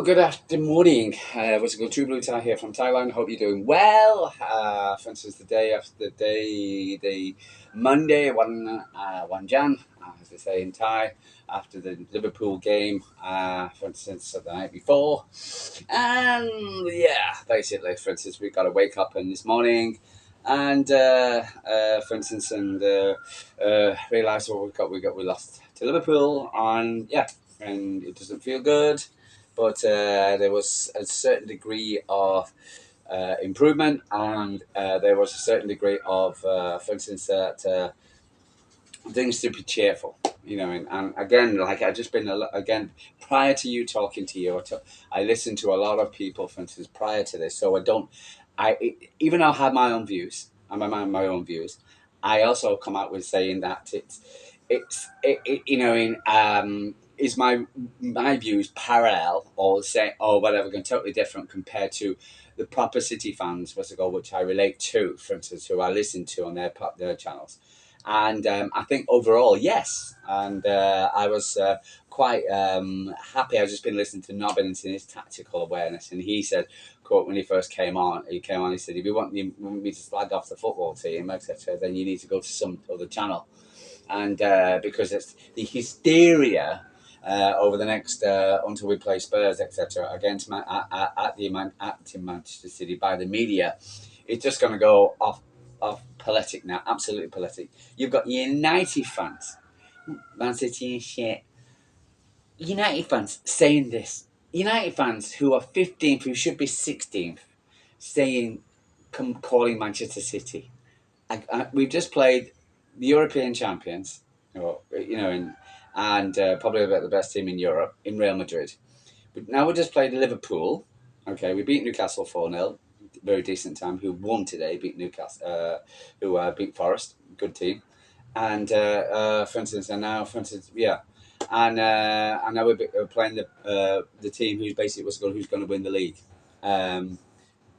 good afternoon, morning. What's it called? True Blue Tie here from Thailand. Hope you're doing well. For instance, the day after the Monday, one Jan, as they say in Thai, after the Liverpool game, for instance, the night before. And yeah, basically, for instance, we got to wake up in this morning and, for instance, realize what we lost to Liverpool, and yeah, and it doesn't feel good. But there was a certain degree of improvement, and there was a certain degree of, for instance, that things to be cheerful. And again, like I just been again prior to you talking to you, I listened to a lot of people, for instance, prior to this. So I don't, even though I have my own views, and my own views, I also come out with saying that is my views parallel or say or whatever, going totally different compared to the proper City fans, which I relate to, for instance, who I listen to on their channels. And I think overall, yes. And I was quite happy. I've just been listening to Nobbins in his tactical awareness, and he said, "Quote when he first came on, he said, if you want me to slag off the football team, etc., then you need to go to some other channel." And because it's the hysteria over the next until we play Spurs, etc., against Manchester City by the media, it's just going to go off politic now, absolutely politic. You've got United fans, Man City and shit. United fans saying this. United fans who are 15th, who should be 16th, calling Manchester City. We've just played the European champions, and probably about the best team in Europe, in Real Madrid. But now we just played Liverpool. Okay, we beat Newcastle 4-0. Very decent time. Who won today? Beat Newcastle. Who beat Forest? Good team. And for instance, yeah. And now we're playing the team who's basically who's going to win the league.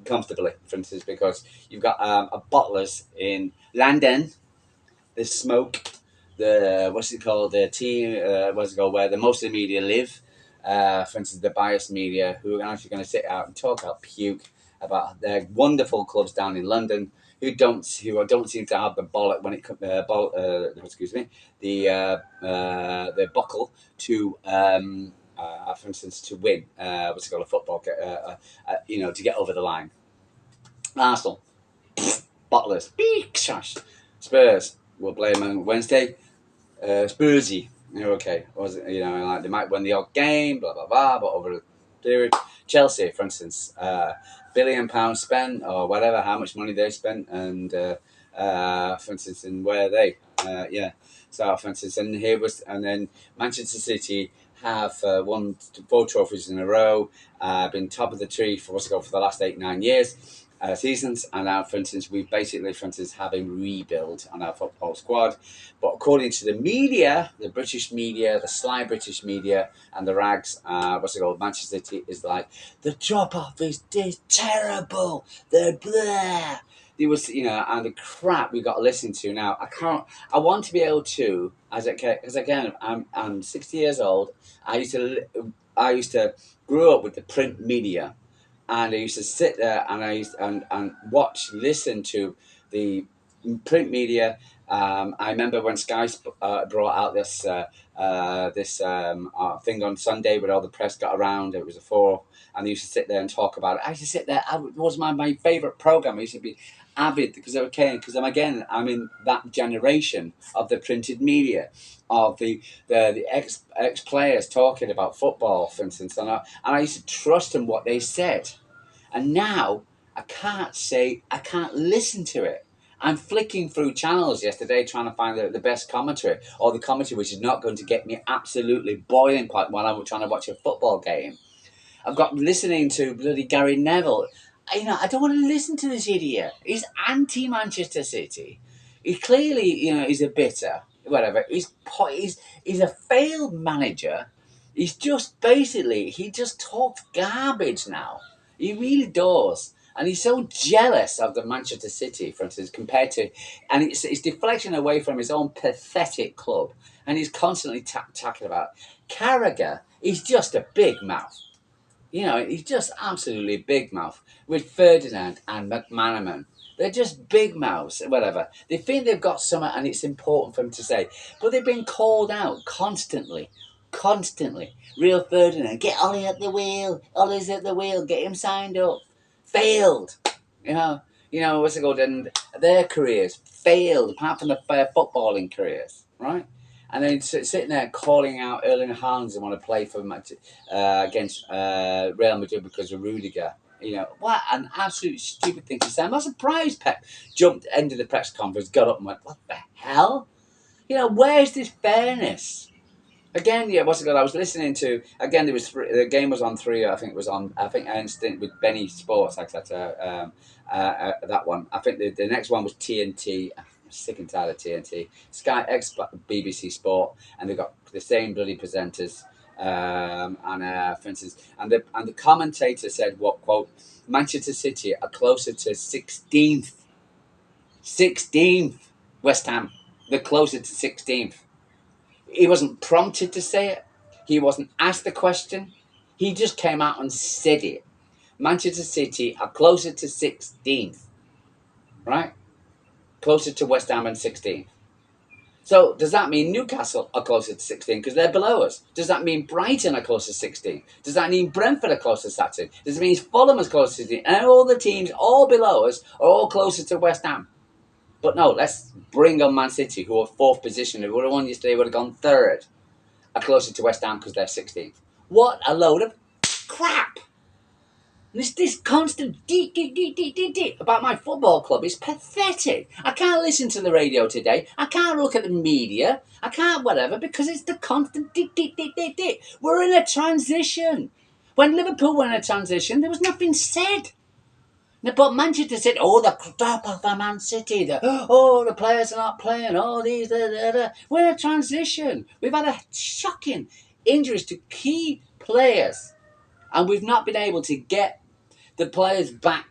Comfortably, for instance, because you've got a bottlers in London, the smoke, the the team, where the most of the media live. For instance, the biased media who are actually going to sit out and talk out puke about their wonderful clubs down in London who don't seem to have the bollock when it comes the buckle to for instance to win a football to get over the line. Arsenal, bottlers, Spurs will play them on Wednesday. Spursy, okay, like they might win the odd game, blah blah blah, but over the period, Chelsea, for instance, £1 billion spent or whatever, how much money they spent, and for instance, and where are they? So for instance, and then Manchester City have won 4 trophies in a row, been top of the tree for the last 8-9 years. Seasons, and now, for instance, we basically, have a rebuild on our football squad. But according to the media, the British media, the sly British media, and the rags, Manchester City is like, the drop off is terrible. They're blah. There was, and the crap we got to listen to now. I want to be able to, because again, I'm 60 years old. I used to grow up with the print media. And I used to sit there and listen to the print media. I remember when Sky brought out this thing on Sunday where all the press got around. It was a 4, and they used to sit there and talk about it. I used to sit there. It was my favourite program. I used to be avid because I'm in that generation of the printed media, of the ex players talking about football, for instance, and I used to trust them what they said, and now I can't listen to it. I'm flicking through channels yesterday trying to find the best commentary, or the commentary which is not going to get me absolutely boiling point while I'm trying to watch a football game. I've got listening to bloody Gary Neville. I don't want to listen to this idiot. He's anti-Manchester City. He clearly, he's a bitter, whatever. He's a failed manager. He just talks garbage now. He really does. And he's so jealous of the Manchester City, for instance, and it's deflection away from his own pathetic club. And he's constantly talking about Carragher. He's just a big mouth. He's just absolutely big mouth with Ferdinand and McManaman. They're just big mouths, whatever. They think they've got something and it's important for them to say. But they've been called out constantly. Constantly. Real Ferdinand, get Ollie at the wheel. Ollie's at the wheel. Get him signed up. Failed. What's it called? And their careers failed, apart from their footballing careers, right? And then sitting there calling out Erling Haaland and want to play for against Real Madrid because of Rudiger. What an absolute stupid thing to say. I'm not surprised Pep jumped into the press conference, got up and went, what the hell? Where's this fairness? Again, what's it called? I was listening to, again, the game was on 3, I think it was on, Instant with Benny Sports, etc. That one. I think the next one was TNT. I'm sick and tired of TNT. Sky X BBC Sport, and they've got the same bloody presenters. For instance, and the commentator said, "What quote? Manchester City are closer to 16th. West Ham. They're closer to 16th." He wasn't prompted to say it. He wasn't asked the question. He just came out and said it. Manchester City are closer to 16th, right? Closer to West Ham and 16th. So does that mean Newcastle are closer to 16 because they're below us? Does that mean Brighton are closer to 16? Does that mean Brentford are closer to 16? Does it mean Fulham is closer to 16? And all the teams all below us are all closer to West Ham? But no, let's bring on Man City, who are 4th position. If we would have won yesterday, would have gone 3rd. Are closer to West Ham because they're 16th. What a load of crap! This constant about my football club is pathetic. I can't listen to the radio today. I can't look at the media. I can't whatever because it's the constant . We're in a transition. When Liverpool were in a transition, there was nothing said. But Manchester said, the crap of the Man City. The players are not playing. These. We're in a transition. We've had a shocking injuries to key players. And we've not been able to get the players back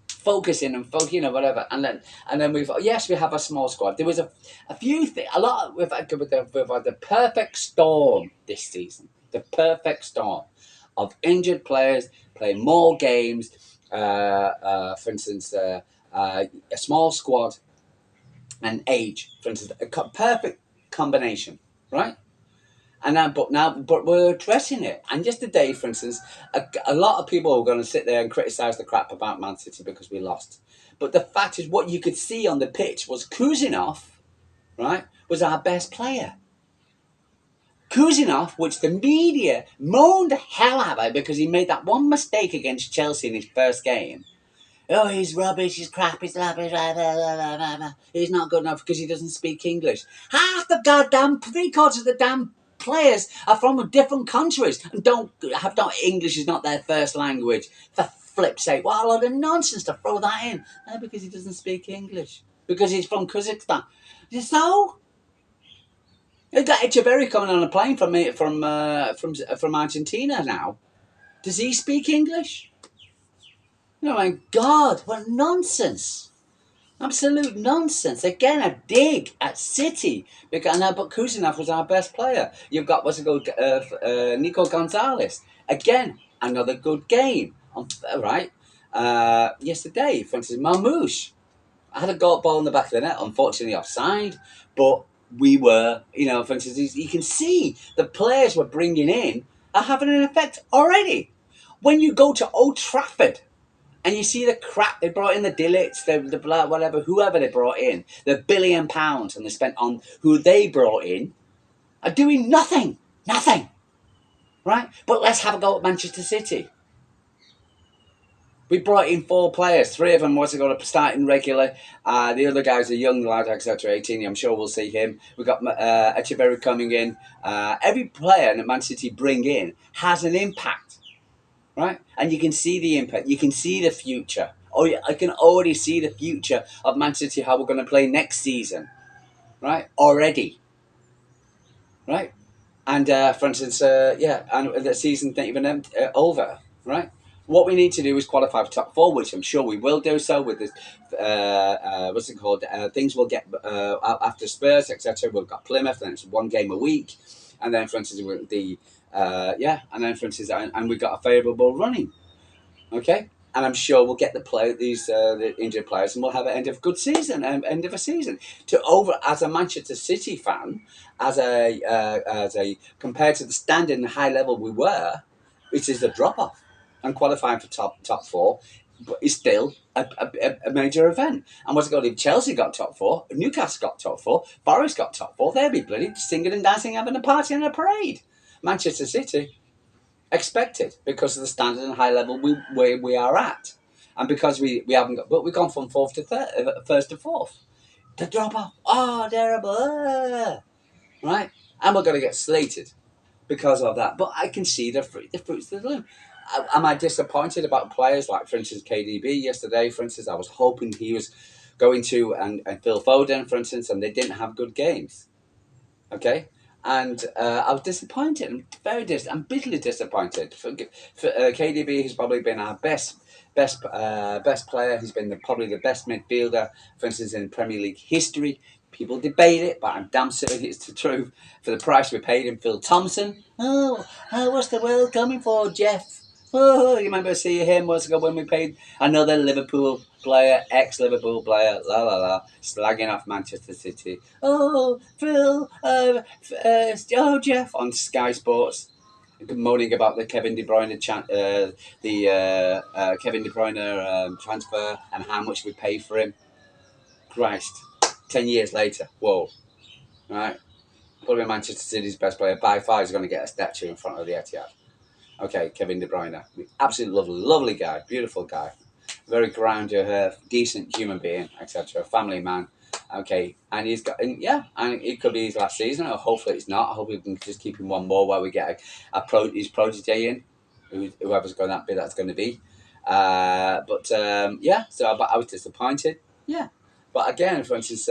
focusing and whatever. And then we have a small squad. There was a few things, a lot. We've had the perfect storm this season. The perfect storm of injured players playing more games. For instance, a small squad and age. For instance, a perfect combination, right? And but we're addressing it. And yesterday, for instance, a lot of people were going to sit there and criticise the crap about Man City because we lost. But the fact is, what you could see on the pitch was Kuzinov, right, was our best player. Kuzinov, which the media moaned the hell out of because he made that one mistake against Chelsea in his first game. He's rubbish, he's crap, he's rubbish, he's not good enough because he doesn't speak English. Half the goddamn, 3/4 of the damn players are from different countries and English is not their first language. For flip's sake, what a lot of nonsense to throw that in. Because he doesn't speak English. Because he's from Kazakhstan. So? They've got Echeverry coming on a plane from Argentina now. Does he speak English? Oh my God, what nonsense. Absolute nonsense. Again, a dig at City. But Kuzinov was our best player. You've got, Nico Gonzalez. Again, another good game. Right? Yesterday, for instance, Marmouche. I had a ball in the back of the net, unfortunately offside. But we were, for instance, you can see the players we're bringing in are having an effect already. When you go to Old Trafford, and you see the crap they brought in, the Dillits, the blah, whatever, whoever they brought in, the £1 billion and they spent on who they brought in, are doing nothing. Nothing. Right? But let's have a go at Manchester City. We brought in 4 players. 3 of them starting regular. The other guy's a young lad, etc. 18. I'm sure we'll see him. We've got Echeverry coming in. Every player that Man City bring in has an impact. Right? And you can see the impact. You can see the future. I can already see the future of Man City, how we're going to play next season. Right? Already. Right? And, for instance, and the season's not even over. Right? What we need to do is qualify for top 4, which I'm sure we will do so with this, things we'll get after Spurs, etc. We've got Plymouth, and it's 1 game a week. and then for instance and then for instance, and we got a favourable running. Okay, and I'm sure we'll get the injured players, and we'll have an end of good season, end of a season. To over As a Manchester City fan, as a compared to the standard and high level we were, it is a drop off. And qualifying for top four, but it's still a major event. And what's it got? If Chelsea got top four, Newcastle got top four, Forest got top four, they'll be bloody singing and dancing, having a party and a parade. Manchester City, expected because of the standard and high level we are at, and because we haven't got, but we've gone from fourth to first to fourth. The drop off, terrible, right? And we're going to get slated because of that. But I can see the fruits of the loom. Am I disappointed about players like, for instance, KDB yesterday? For instance, I was hoping he was going to, and Phil Foden, for instance, and they didn't have good games. Okay. And I was disappointed. I'm bitterly disappointed. For KDB, he's probably been our best player. He's been probably the best midfielder, for instance, in Premier League history. People debate it, but I'm damn certain it's the truth. For the price we paid him, Phil Thompson. What's the world coming for, Jeff? Oh, you remember seeing him when we paid another Liverpool player, ex-Liverpool player, slagging off Manchester City. Oh, Phil, Jeff on Sky Sports, moaning about the Kevin De Bruyne Kevin De Bruyne transfer and how much we paid for him. Christ, 10 years later, whoa, right? Probably Manchester City's best player by far is going to get a statue in front of the Etihad. Okay, Kevin De Bruyne, absolutely lovely guy, beautiful guy, very grounded, decent human being, etc. Family man. Okay, and he's got, and it could be his last season, or hopefully it's not. I hope we can just keep him one more while we get his protege in, whoever's going to be, that's going to be. So but I was disappointed. Yeah, but again, for instance,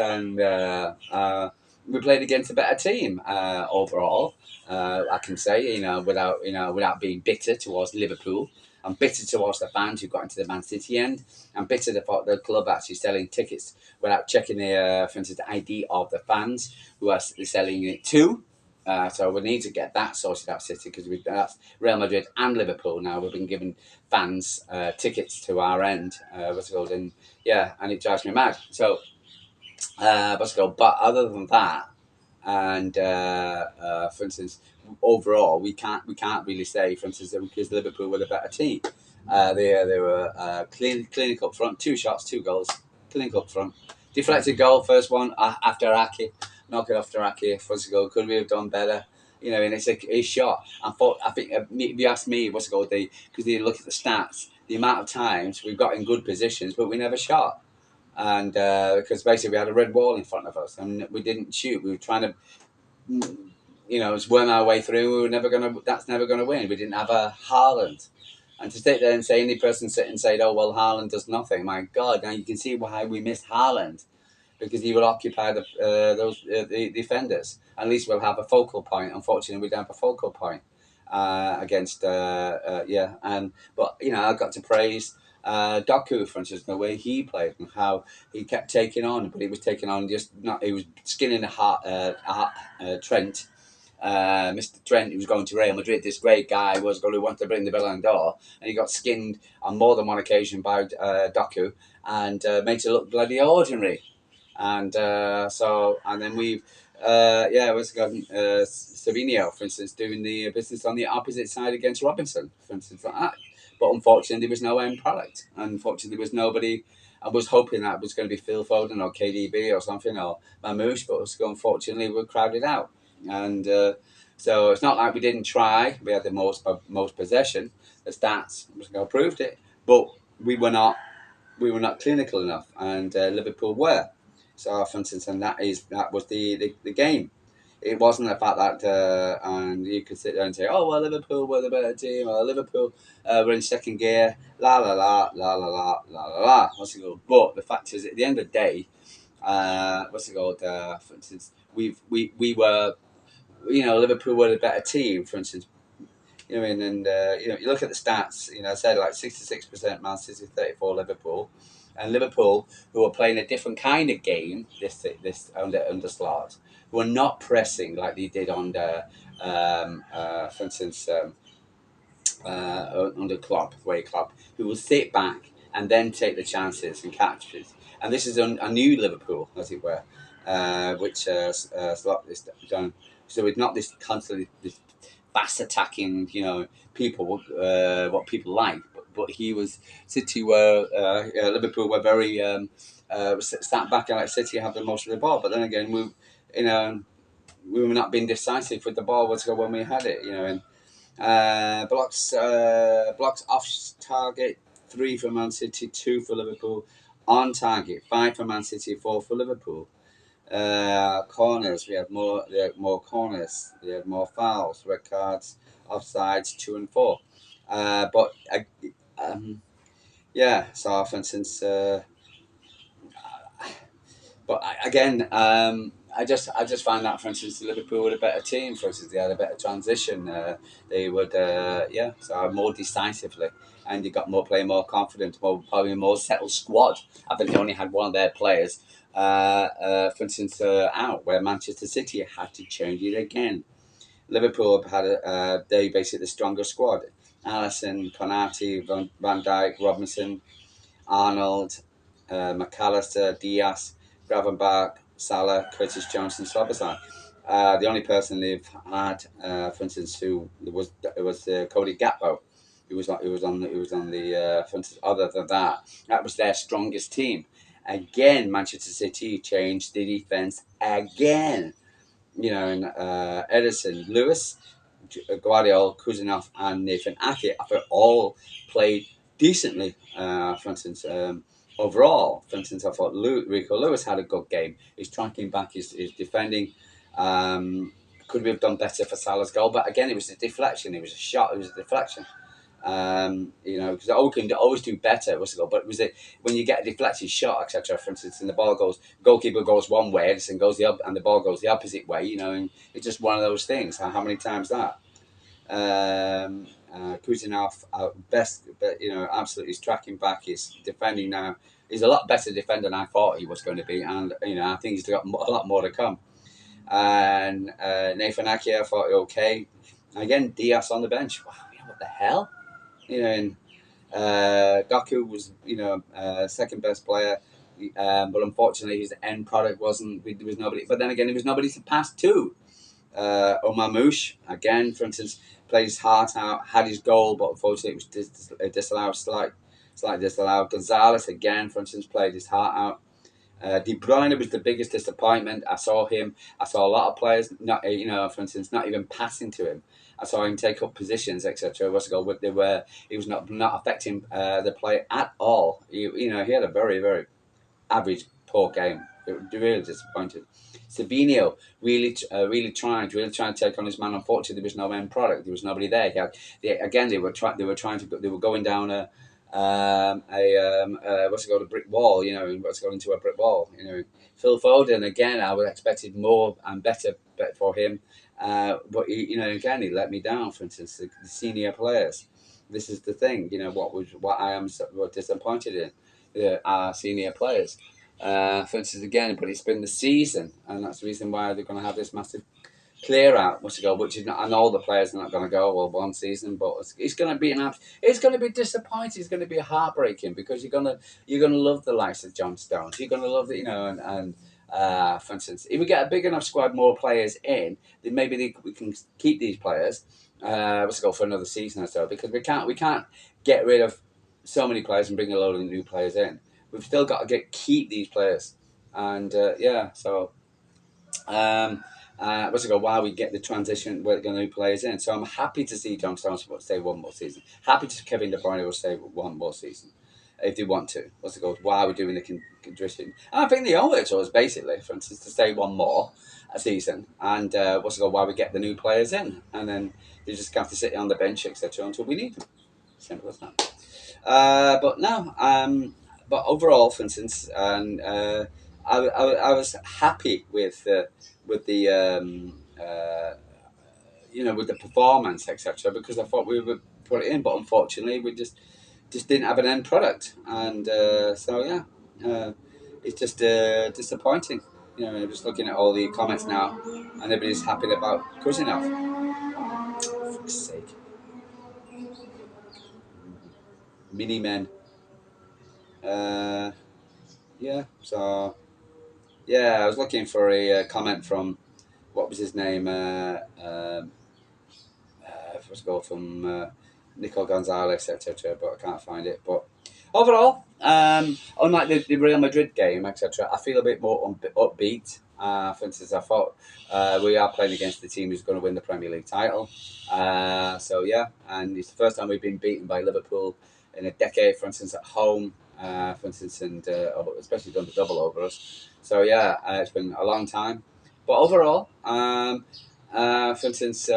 we played against a better team overall. I can say, without being bitter towards Liverpool. I'm bitter towards the fans who got into the Man City end. I'm bitter about the club actually selling tickets without checking for instance, the ID of the fans who are selling it to. So we need to get that sorted out, City, because that's Real Madrid and Liverpool now. We've been giving fans tickets to our end. And it drives me mad. So, but other than that, and for instance, overall, we can't really say, for instance, because Liverpool were the better team. They were clinic up front, 2 shots, 2 goals, clinic up front. Deflected goal, first one after Aki, knock it off to Aki. First goal, could we have done better? And it's a shot. I think if you ask me, because you look at the stats, the amount of times we've got in good positions, but we never shot. And because basically we had a red wall in front of us and we didn't shoot. We were trying to, worm our way through. That's never gonna win. We didn't have a Haaland. And to sit there and say any person sit and say, oh well, Haaland does nothing. My God, now you can see why we missed Haaland, because he will occupy the defenders. At least we'll have a focal point. Unfortunately, we don't have a focal point against but I got to praise Doku, for instance, the way he played and how he kept taking on, but he was taking on he was skinning Trent. Mr. Trent, who was going to Real Madrid, this great guy who wanted to bring the Ballon d'Or, and he got skinned on more than one occasion by Doku and made it look bloody ordinary. And then we've Savinio, for instance, doing the business on the opposite side against Robinson, for instance, like that. But unfortunately, there was no end product. Unfortunately, there was nobody. I was hoping that it was going to be Phil Foden or KDB or something, or Mamouche, but unfortunately, we were crowded out. And so it's not like we didn't try. We had the most possession. The stats proved it, but we were not clinical enough, and Liverpool were. So, for instance, and that was the game. It wasn't the fact that, and you could sit there and say, oh, well, Liverpool were the better team, or Liverpool were in second gear, la la la, la la la, la la la. What's it called? But the fact is, at the end of the day, for instance, we were, Liverpool were the better team, for instance. You look at the stats, I said like 66% Man City, 34% Liverpool. And Liverpool, who are playing a different kind of game this under Slot, who are not pressing like they did under for instance, under Klopp, way Klopp, who will sit back and then take the chances and catches. And this is a new Liverpool, as it were, which Slot is done. So it's not this constantly this fast attacking, people, what people like. But he was City were Liverpool were very sat back and let City have the most of the ball. But then again, you know we were not being decisive with the ball when we had it, and blocks off target, 3 for Man City, 2 for Liverpool. On target, 5 for Man City, 4 for Liverpool. Corners, we had more corners. We had more fouls, red cards, offsides, 2 and 4. But yeah, so for instance, again, I just find that, for instance, Liverpool were a better team. For instance, they had a better transition. They would, so more decisively, and they got playing more confident, probably more settled squad. I think they only had one of their players, for instance, out, where Manchester City had to change it again. Liverpool had they basically the stronger squad. Alisson, Konate, Van Dijk, Robinson, Arnold, McAllister, Diaz, Gravenberch, Salah, Curtis Jones, and Slobosar. The only person they've had, for instance, who was Cody Gakpo, who was on the for instance. Other than that, that was their strongest team. Again, Manchester City changed the defense again. And Edison, Lewis, Guardiola, Kuzanov, and Nathan Ake, I thought all played decently. For instance, overall, for instance, I thought Rico Lewis had a good game. His tracking back, his defending. Could we have done better for Salah's goal? But again, it was a deflection. It was a shot. It was a deflection. Because can always do better. But it was when you get a deflected shot, etc. For instance, and the goalkeeper goes one way, and the ball goes the opposite way. And it's just one of those things. How many times that? Kuzanov, best, but absolutely, his tracking back, his defending now. He's a lot better defender than I thought he was going to be, and I think he's got a lot more to come. And Nathan Ake, I thought okay. Again, Diaz on the bench. Wow, what the hell? And Gaku was, second best player, but unfortunately his end product wasn't. There was nobody. But then again, there was nobody to pass to. Omamouche, again, for instance, played his heart out, had his goal, but unfortunately it was disallowed, slight disallowed. Gonzalez, again, for instance, played his heart out. De Bruyne was the biggest disappointment. I saw a lot of players, not for instance, not even passing to him. I saw him take up positions, etc. He was not affecting the play at all. He had a very, very average, poor game. Really disappointed. Savinho really trying to take on his man. Unfortunately, there was no end product. There was nobody there. They were going down a brick wall. Into a brick wall. Phil Foden, again, I would have expected more and better for him. But again, he let me down. For instance, the senior players. This is the thing. What I am disappointed in. Our senior players. For instance, again, but it's been the season, and that's the reason why they're going to have this massive clear out. Which is not, and all the players are not going to go one season, but it's going to be it's going to be disappointing. It's going to be heartbreaking because you're going to love the likes of John Stones. You're going to love and for instance, if we get a big enough squad, more players in, then maybe we can keep these players. For another season or so, because we can't get rid of so many players and bring a load of new players in. We've still got to keep these players, and while we get the transition, we're going to new players in. So I'm happy to see John Stones stay one more season. Happy to Kevin De Bruyne will stay one more season if they want to. While we're doing the transition, and I think they owe it to us basically, for instance, to stay one more season, and while we get the new players in, and then they just have to sit on the bench, etc. until we need them. Simple as that. But overall, for instance, and I was happy with the with the performance, etc. Because I thought we would put it in, but unfortunately, we just didn't have an end product, and it's just disappointing. I'm just looking at all the comments now, and everybody's happy about Kuzanov. fuck's sake. Mini men. Yeah, so yeah, I was looking for a comment from what was his name? Let's go from Nico Gonzalez, etc. But I can't find it. But overall, unlike the Real Madrid game, etc., I feel a bit more upbeat. For instance, I thought we are playing against the team who's going to win the Premier League title. So yeah, and it's the first time we've been beaten by Liverpool in a decade. For instance, at home. For instance, and especially done the double over us. So yeah, it's been a long time. But overall, for instance,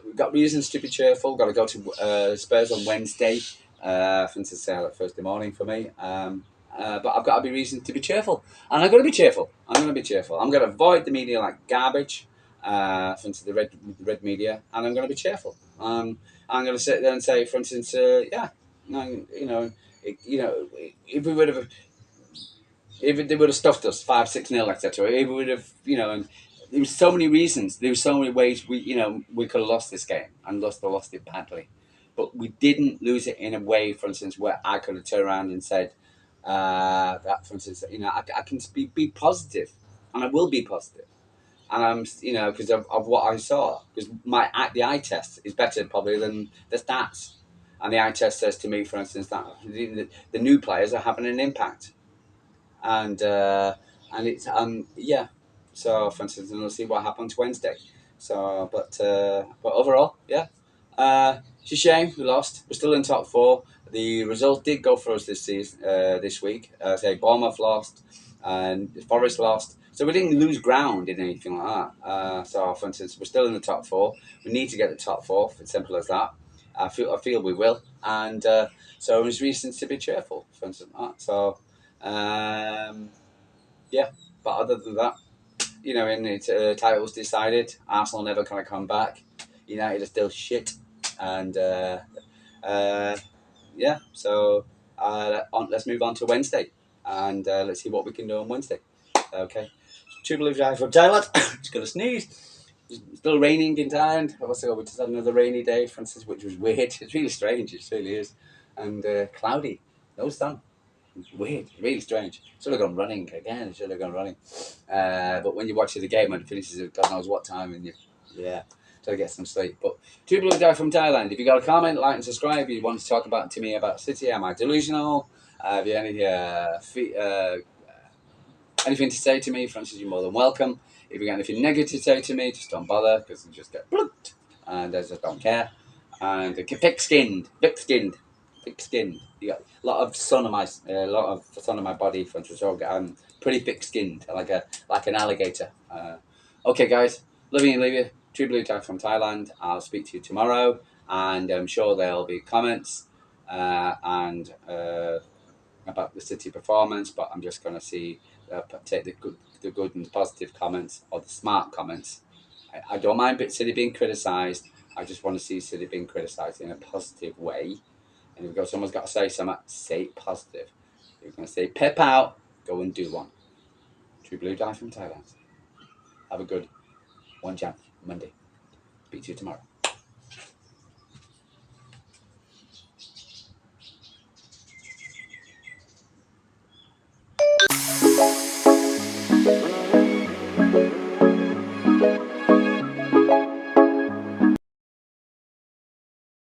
we've got reasons to be cheerful. Got to go to Spurs on Wednesday. For instance, like Thursday morning for me. But I've got to be reasons to be cheerful, and I'm going to be cheerful. I'm going to avoid the media like garbage. For instance, the red media, and I'm going to be cheerful. I'm going to sit there and say, for instance, yeah, if we would have, if they would have stuffed us 5-6-0, etc. If we would have, and there was so many reasons. There were so many ways we could have lost this game and lost it badly, but we didn't lose it in a way, for instance, where I could have turned around and said that, for instance, I can be positive, and I will be positive, and I'm, because of what I saw, because the eye test is better probably than the stats, and the eye test says to me, for instance, that the new players are having an impact, and it's yeah. So for instance, and we'll see what happens Wednesday. So, but overall, yeah, it's a shame we lost. We're still in top four. The result did go for us this season, this week. Say Bournemouth lost, and Forest lost. So we didn't lose ground in anything like that. So for instance, we're still in the top four. We need to get the top four. It's simple as that. I feel we will, and so there's reasons to be cheerful. For instance, so. Yeah, but other than that, in its titles decided, Arsenal never going to come back. United are still shit, and yeah. So let's move on to Wednesday, and let's see what we can do on Wednesday. Okay, two blue guys from Thailand. Just gonna sneeze. It's still raining in Thailand. Also, we just had another rainy day, for instance, which was weird. It's really strange. It really is, and cloudy. No sun. Weird, really strange. Should have gone running again. Should have gone running. But when you watch the game and it finishes at God knows what time, and try to get some sleep. But two blue guy from Thailand. If you got a comment, like and subscribe. If you want to talk to me about City, am I delusional? If you have anything to say to me, Francis, you're more than welcome. If you got anything negative to say to me, just don't bother because you just get blunt, and I just don't care. And thick-skinned. You got a lot of sun on my body, for instance. So I'm pretty thick-skinned, like an alligator. Okay, guys, love you and leave you. True Blue Tag from Thailand. I'll speak to you tomorrow, and I'm sure there'll be comments and about the City performance. But I'm just going to take the good and positive comments, or the smart comments. I don't mind City being criticised. I just want to see City being criticised in a positive way. And if someone's got to say something, say it positive. If you're going to say pep out, go and do one. True Blue Guy from Thailand. Have a good 1 Jan, Monday. Speak to you tomorrow.